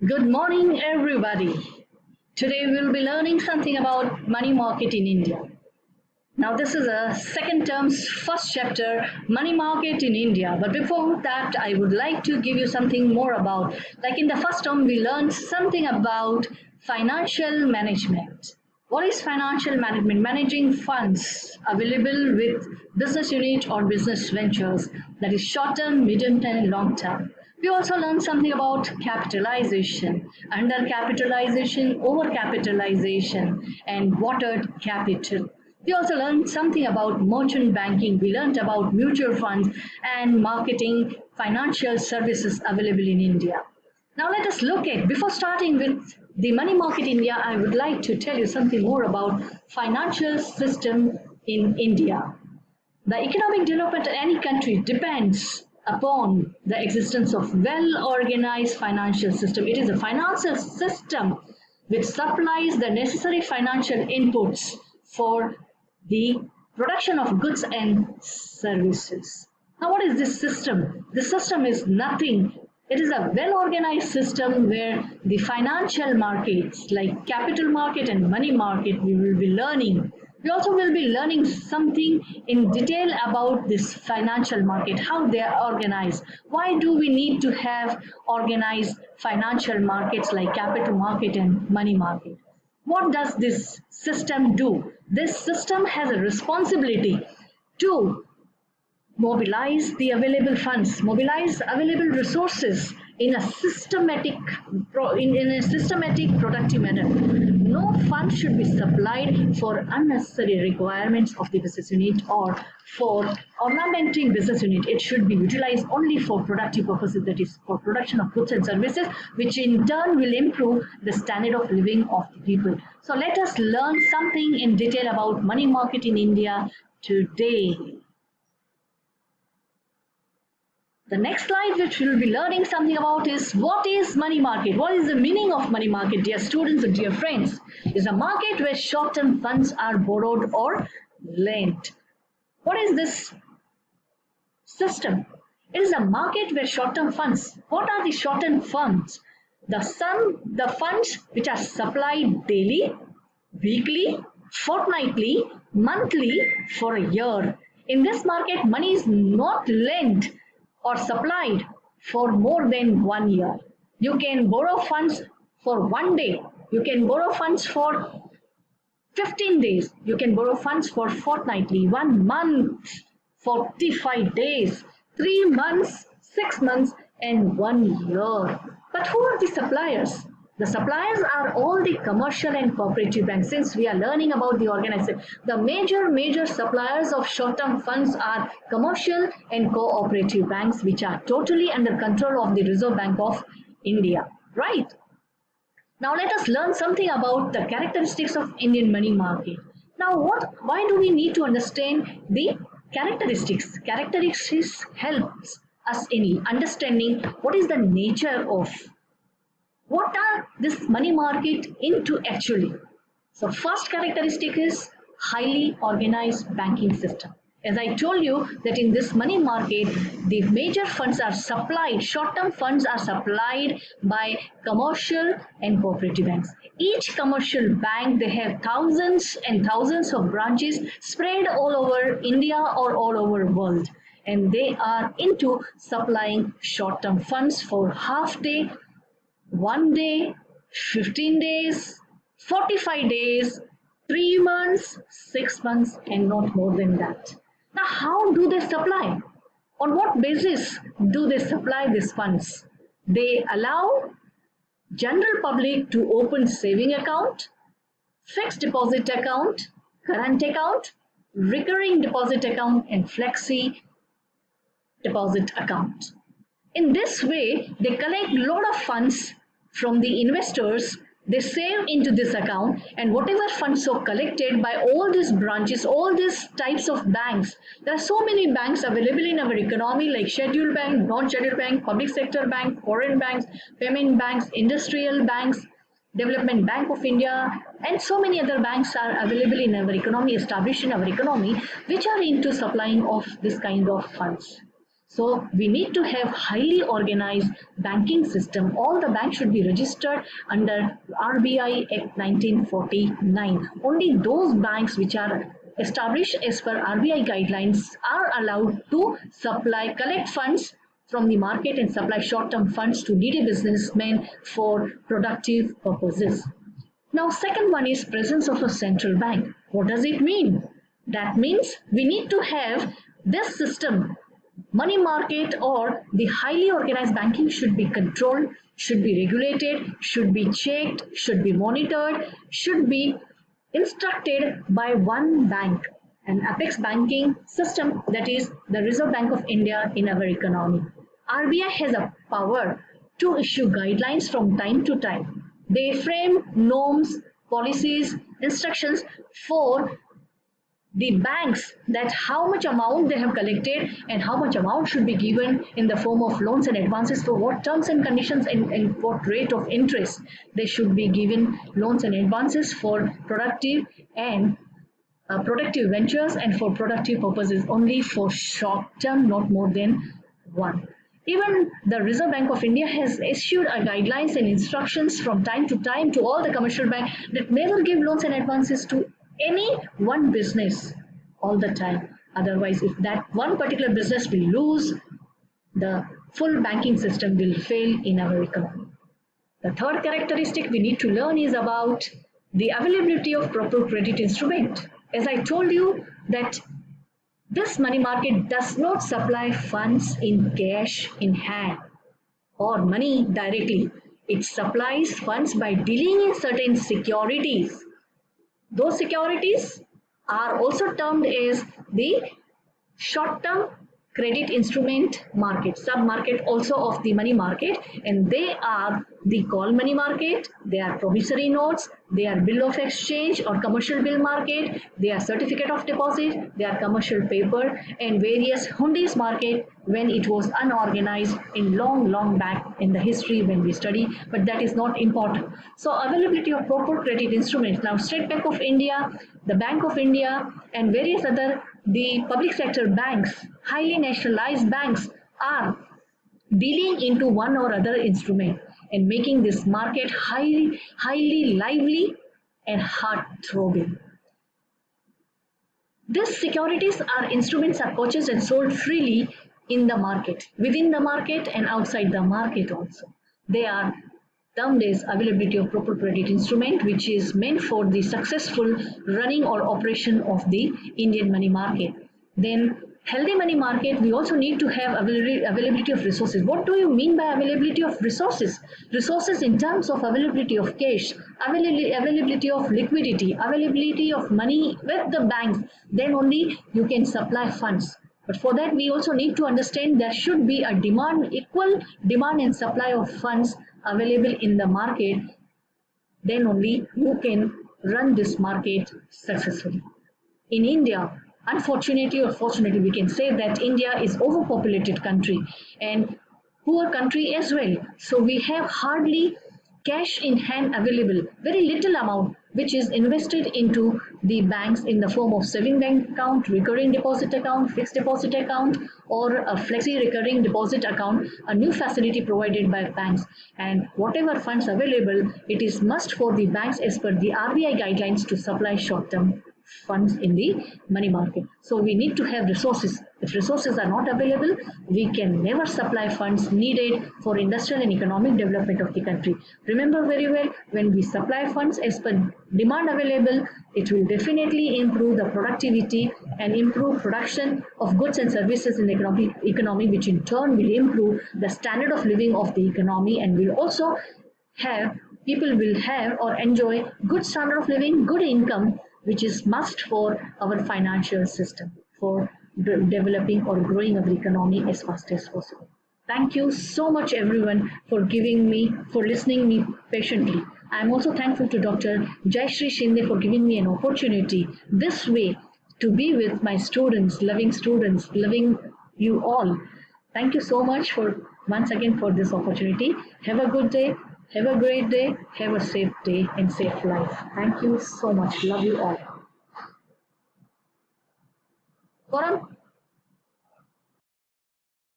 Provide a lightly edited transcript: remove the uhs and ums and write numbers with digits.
Good morning, everybody. Today we'll be learning something about money market in India. Now, this is a second term's first chapter, money market in India. But before that, I would like to give you something more about. Like in the first term, we learned something about financial management. What is financial management? Managing funds available with business unit or business ventures, that is short term, medium term, and long term. We also learned something about capitalization, undercapitalization, overcapitalization, and watered capital. We also learned something about merchant banking. We learned about mutual funds and marketing financial services available in India. Now let us look at, before starting with the money market in India, I would like to tell you something more about financial system in India. The economic development of any country depends upon the existence of well-organized financial system. It is a financial system which supplies the necessary financial inputs for the production of goods and services. Now, what is this system? This system is nothing. It is a well-organized system where the financial markets like capital market and money market we will be learning. We also will be learning something in detail about this financial market, how they are organized. Why do we need to have organized financial markets like capital market and money market? What does this system do? This system has a responsibility to mobilize the available funds, mobilize available resources in a systematic productive manner. No fund should be supplied for unnecessary requirements of the business unit or for ornamenting business unit. It should be utilized only for productive purposes, that is for production of goods and services, which in turn will improve the standard of living of the people. So let us learn something in detail about money market in India today. The next slide which we will be learning something about is what is money market? What is the meaning of money market, dear students and dear friends? Is a market where short-term funds are borrowed or lent. What is this system? It is a market where short-term funds. What are the short-term funds? The funds which are supplied daily, weekly, fortnightly, monthly for a year. In this market, money is not lent or supplied for more than 1 year. You can borrow funds for 1 day. You can borrow funds for 15 days. You can borrow funds for fortnightly, 1 month, 45 days, 3 months, 6 months, and 1 year. But who are the suppliers? The suppliers are all the commercial and cooperative banks. Since we are learning about the organization, the major suppliers of short-term funds are commercial and cooperative banks, which are totally under control of the Reserve Bank of India. Right? Now let us learn something about the characteristics of Indian money market. Now why do we need to understand the characteristics? Characteristics helps us in understanding what is the nature of what are this money market into actually. So first characteristic is highly organized banking system. As I told you that in this money market, the major funds are supplied, short-term funds are supplied by commercial and cooperative banks. Each commercial bank, they have thousands and thousands of branches spread all over India or all over world. And they are into supplying short-term funds for half day, 1 day, 15 days, 45 days, 3 months, 6 months, and not more than that. Now, how do they supply? On what basis do they supply these funds? They allow general public to open saving account, fixed deposit account, current account, recurring deposit account, and flexi deposit account. In this way, they collect a lot of funds from the investors. They save into this account, and whatever funds are collected by all these branches, all these types of banks. There are so many banks available in our economy like scheduled bank, non-scheduled bank, public sector bank, foreign banks, payment banks, industrial banks, Development Bank of India, and so many other banks are available in our economy, established in our economy, which are into supplying of this kind of funds. So we need to have highly organized banking system. All the banks should be registered under RBI Act 1949. Only those banks which are established as per RBI guidelines are allowed to collect funds from the market and supply short-term funds to needy businessmen for productive purposes. Now, second one is presence of a central bank. What does it mean? That means we need to have this system. Money market or the highly organized banking should be controlled, should be regulated, should be checked, should be monitored, should be instructed by one bank, an apex banking system, that is the Reserve Bank of India in our economy. RBI has a power to issue guidelines from time to time. They frame norms, policies, instructions for the banks, that how much amount they have collected and how much amount should be given in the form of loans and advances, for what terms and conditions and what rate of interest they should be given loans and advances for productive and productive ventures and for productive purposes, only for short term, not more than one. Even the Reserve Bank of India has issued a guidelines and instructions from time to time to all the commercial banks that never give loans and advances to any one business all the time. Otherwise, if that one particular business will lose, the full banking system will fail in our economy. The third characteristic we need to learn is about the availability of proper credit instrument. As I told you that this money market does not supply funds in cash in hand or money directly. It supplies funds by dealing in certain securities. Those securities are also termed as the short-term credit instrument market, sub-market also of the money market, and they are the call money market, they are promissory notes, they are bill of exchange or commercial bill market, they are certificate of deposit, they are commercial paper, and various hundis market when it was unorganized in long back in the history when we study, but that is not important. So availability of proper credit instruments. Now State Bank of India, the Bank of India, and various other the public sector banks, highly nationalized banks, are dealing into one or other instrument and making this market highly lively and heart-throbbing. These securities are instruments are purchased and sold freely in the market, within the market and outside the market also. They are termed as availability of proper credit instrument, which is meant for the successful running or operation of the Indian money market. Then healthy money market, we also need to have availability of resources. What do you mean by availability of resources? Resources in terms of availability of cash, availability of liquidity, availability of money with the banks, then only you can supply funds. But for that, we also need to understand there should be a equal demand and supply of funds available in the market. Then only you can run this market successfully. In India, unfortunately or fortunately, we can say that India is overpopulated country and poor country as well. So we have hardly cash in hand available, very little amount which is invested into the banks in the form of saving bank account, recurring deposit account, fixed deposit account, or a flexi recurring deposit account, a new facility provided by banks. And whatever funds available, it is must for the banks as per the RBI guidelines to supply short-term funds in the money market. So we need to have resources. If resources are not available, we can never supply funds needed for industrial and economic development of the country. Remember very well, when we supply funds as per demand available, it will definitely improve the productivity and improve production of goods and services in the economy, which in turn will improve the standard of living of the economy, and will also have people will have or enjoy good standard of living, good income, which is must for our financial system for developing or growing our economy as fast as possible. Thank you so much everyone for listening me patiently. I am also thankful to Dr. Jayashree Shinde for giving me an opportunity this way to be with my students, loving you all. Thank you so much for once again for this opportunity. Have a good day. Have a great day. Have a safe day and safe life. Thank you so much. Love you all. Gaurav?